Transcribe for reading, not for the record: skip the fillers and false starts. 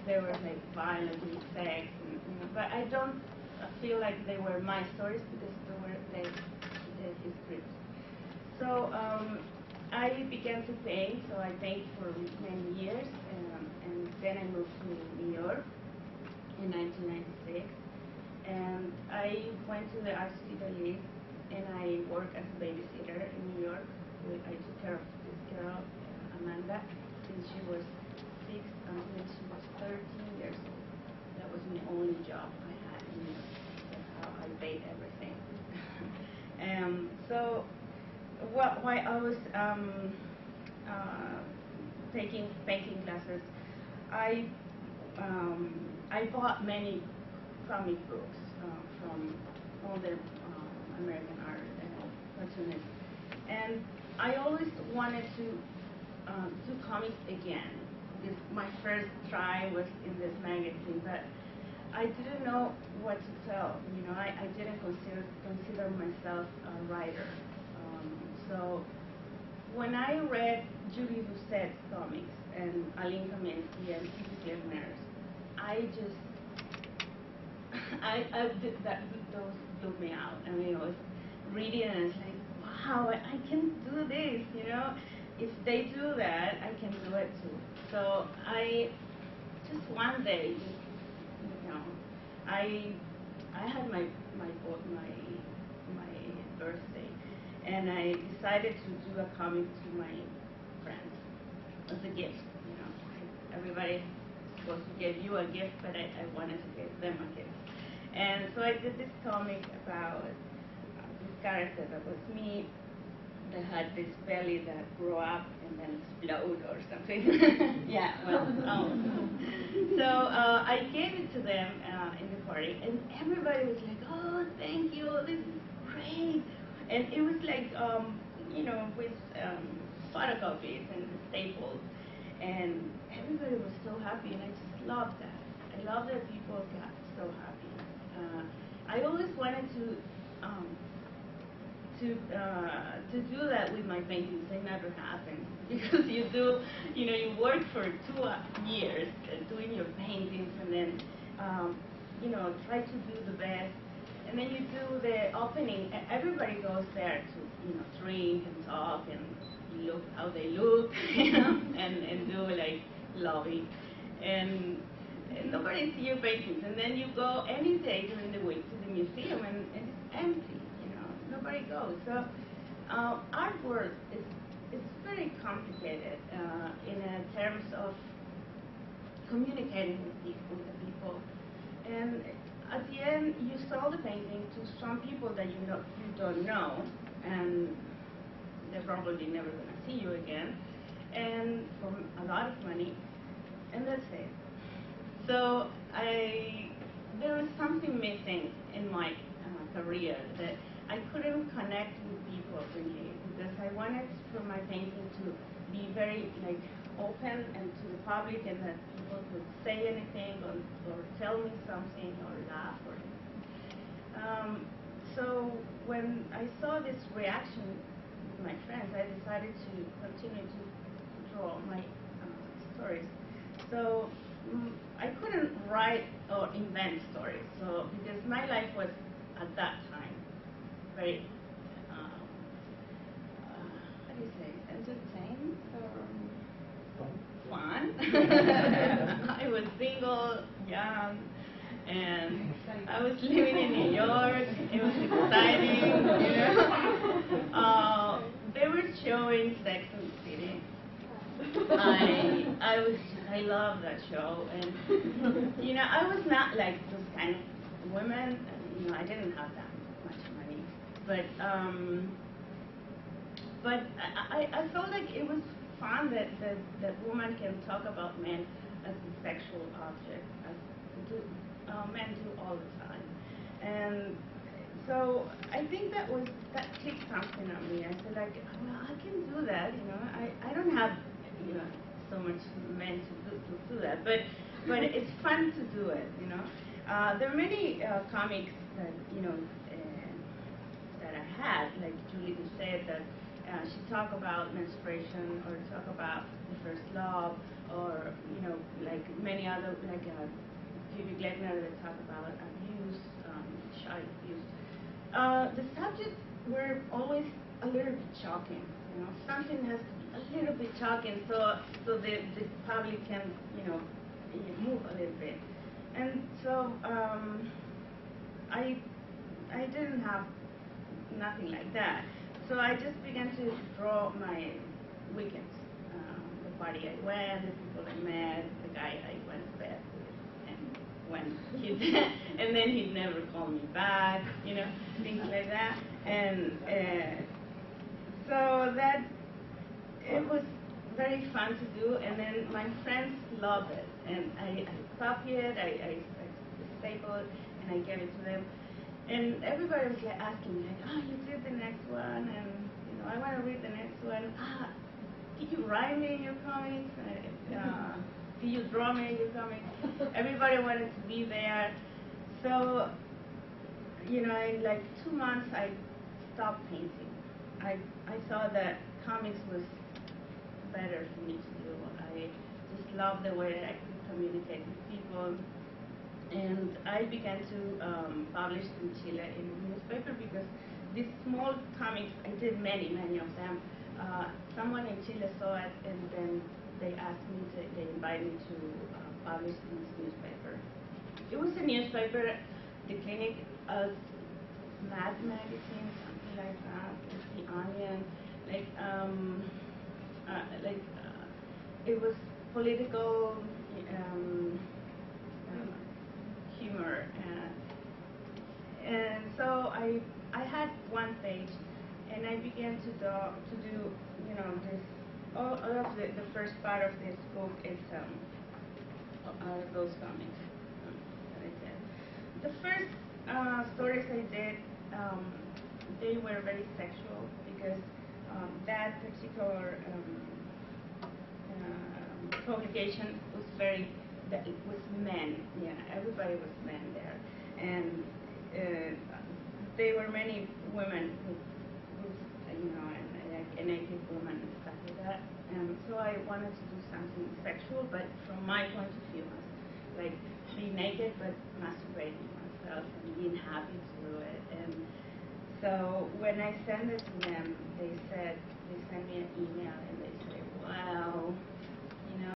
they were like violent and sex, and, but I don't feel like they were my stories because they were like his scripts. So I began to paint, so I painted for many years, and then I moved to New York in 1996, and I went to the Art Studio and I worked as a babysitter in New York. I took care of this girl, Amanda, since she was 6 until she was 13 years old. That was my only job I had in New York. That's how I paid everything. So while I was taking painting classes, I bought many comic books from all the American art cartoonists, and I always wanted to do comics again. Because my first try was in this magazine, but I didn't know what to tell. You know, I didn't consider myself a writer. So when I read Julie Doucet's comics and Aline Kaminsky and T.C. Kleffner's, those blew me out. I mean, I was reading and it's like, wow, I can do this, you know? If they do that, I can do it too. So I, just one day, you know, I had my birthday, and I decided to do a comic to my friends as a gift, you know. Everybody supposed to give you a gift, but I wanted to give them a gift. And so I did this comic about this character that was me, that had this belly that grew up and then explode or something. Yeah, well, so I gave it to them in the party, and everybody was like, "Oh, thank you, this is great." And it was like, you know, with photocopies and staples, and everybody was so happy, and I just loved that. I love that people got so happy. I always wanted to do that with my paintings. It never happened because you work for 2 years doing your paintings, and then try to do the best, and then you do the opening. Everybody goes there to drink and talk and look how they look, and do like lobby, and nobody see your paintings, and then you go any day during the week to the museum, and it's empty. Nobody goes. So artwork is very complicated in terms of communicating with the people. And at the end, you sell the painting to some people that you don't know, and they're probably never going to see you again, and for a lot of money, and that's it. So there was something missing in my career, that I couldn't connect with people really, because I wanted for my painting to be very open and to the public, and that people could say anything or tell me something or laugh or anything. So when I saw this reaction with my friends, I decided to continue to draw my stories. So I couldn't write or invent stories. So because my life was at that time very, how do you say, entertained or fun. I was single, young, and I was living in New York. It was exciting, They were showing Sex and the City. I love that show, and I was not like those kind of women. I didn't have that much money, but I felt like it was fun that women can talk about men as a sexual object, as men do all the time, and so I think that clicked something on me. I said well, I can do that. I don't have so much men to do that, but it's fun to do it. There are many comics that that I had, like Julie Doucet, that she talk about menstruation or talk about the first love or like many other like Phoebe Gleckner that talk about abuse, child abuse. The subjects were always a little bit shocking. Something has to be a little bit shocking so the public can move a little bit. And so I didn't have nothing like that. So I just began to draw my weekends, the party I went, the people I met, the guy I went to bed with, and when and then he'd never call me back, things like that. And so that it was very fun to do, and then my friends loved it, and I copy it, I staple it, and I gave it to them. And everybody was like asking me, like, you did the next one, and I want to read the next one. Did you write me in your comics? Did you draw me in your comics? Everybody wanted to be there. So, in like 2 months, I stopped painting. I saw that comics was better for me to do. I just loved the way I could communicate with people. And I began to publish in Chile in a newspaper because these small comics, I did many of them. Someone in Chile saw it, and then they asked me, they invited me to publish in this newspaper. It was a newspaper, the clinic, Mad Magazine, something like that, The Onion, it was political. Humor, and so I had one page, and I began to do this. All of the first part of this book is those comics that I did. The first stories I did, they were very sexual because that particular publication was that it was men. Yeah, everybody was men there, and there were many women who and naked women and stuff like that. And so I wanted to do something sexual, but from my point of view, like be naked but masturbating myself and being happy to do it. And so when I sent it to them, they sent me an email and they said, "Well,